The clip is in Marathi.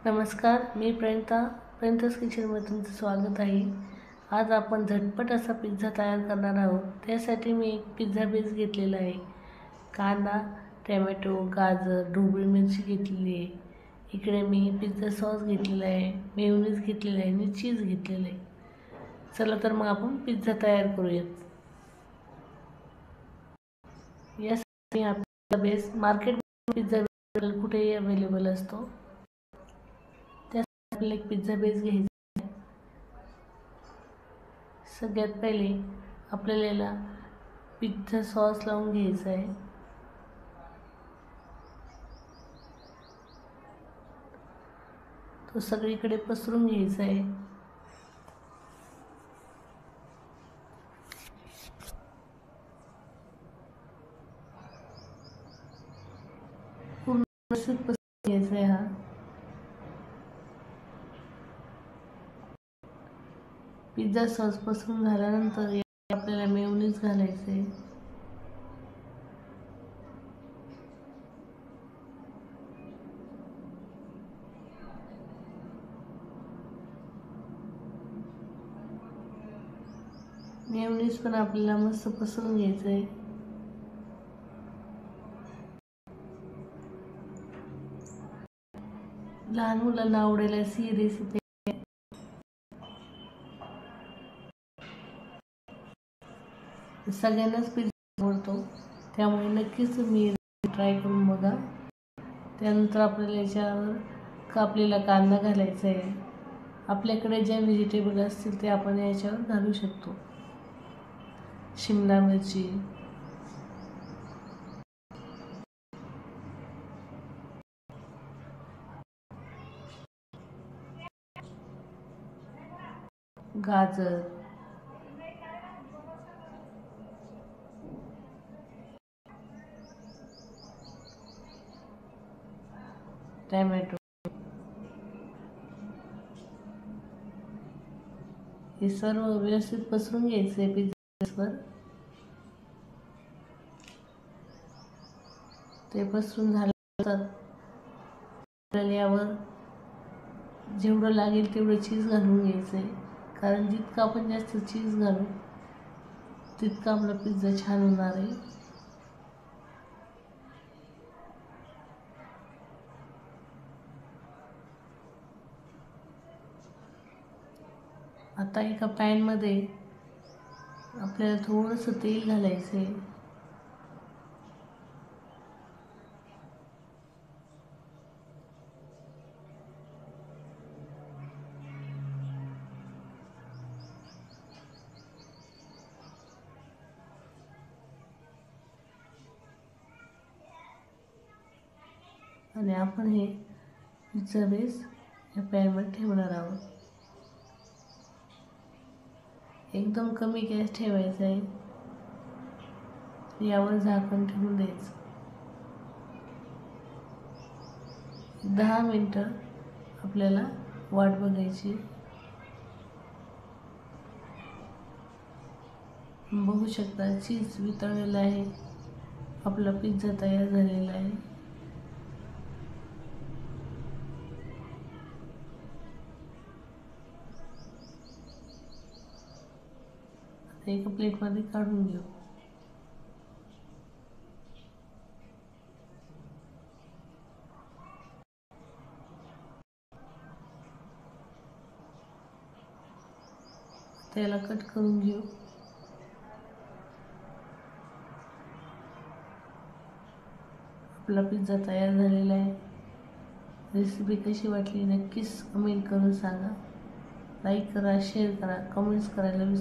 नमस्कार, मी प्रणितास किचनमध्ये तुमचं स्वागत आहे. आज आपण झटपट असा पिझ्झा तयार करणार आहोत. त्यासाठी मी एक पिझ्झा बेस घेतलेला आहे. कांदा, टोमॅटो, गाजर, ढोबळी मिरची घेतलेली आहे. इकडे मी पिझ्झा सॉस घेतलेला आहे, मेयोनीज घेतलेलं आहे आणि चीज घेतलेलं आहे. चला तर मग आपण पिझ्झा तयार करूयात. यासाठी आपला बेस मार्केटमध्ये पिझ्झा कुठेही अवेलेबल असतो. आपल्याला एक पिझ्झा बेस घ्यायचा आहे. सगळ्यात पहिले आपल्याला पिझ्झा सॉस लावून घ्यायचा आहे. तो सगळीकडे पसरून घ्यायचा आहे. पूर्ण व्यवस्थित पसरून घ्यायचा आहे. हा पिझ्झा सॉस पसरून झाल्यानंतर आपल्याला मेयोनीज घालायचं आहे. मेयोनीज पण आपल्याला मस्त पसरून घ्यायचं आहे. लहान मुलांना आवडेल अशी रेसिपी सगळ्यांनाच पिझ्झा आवडतो, त्यामुळे नक्कीच तुम्ही ट्राय करून बघा. त्यानंतर आपल्याला याच्यावर कापलेला कांदा घालायचा आहे. आपल्याकडे ज्या व्हेजिटेबल असतील ते आपण याच्यावर घालू शकतो. शिमला मिरची, गाजर, टोमॅटो हे सर्व व्यवस्थित पसरून घ्यायचे पिझ्झावर. ते पसरून झाल्यानंतर आपल्याला यावर जेवढं लागेल तेवढं चीज घालून घ्यायचं आहे. कारण जितकं आपण जास्त चीज घालू तितका आपला पिझ्झा छान होणार आहे. आता एका पॅनमध्ये आपल्याला थोडंसं तेल घालायचं आहे. आणि आपण हे पिझ्झा बेस या पॅनवर ठेवणार आहोत. एकदम कमी गॅस ठेवायचा आहे. यावर झाकण ठेवून द्यायचं. 10 मिनटं आपल्याला वाट बघायची. बघू शकता चीज वितळलेलं आहे. आपला पिझ्झा तयार झालेला आहे. एका प्लेटमध्ये काढून घेऊ. त्याला कट करून घेऊ. आपला पिझ्झा तयार झालेला आहे. रेसिपी कशी वाटली नक्कीच कमेंट करून सांगा. लाईक करा, शेअर करा, कमेंट्स करायला विसरू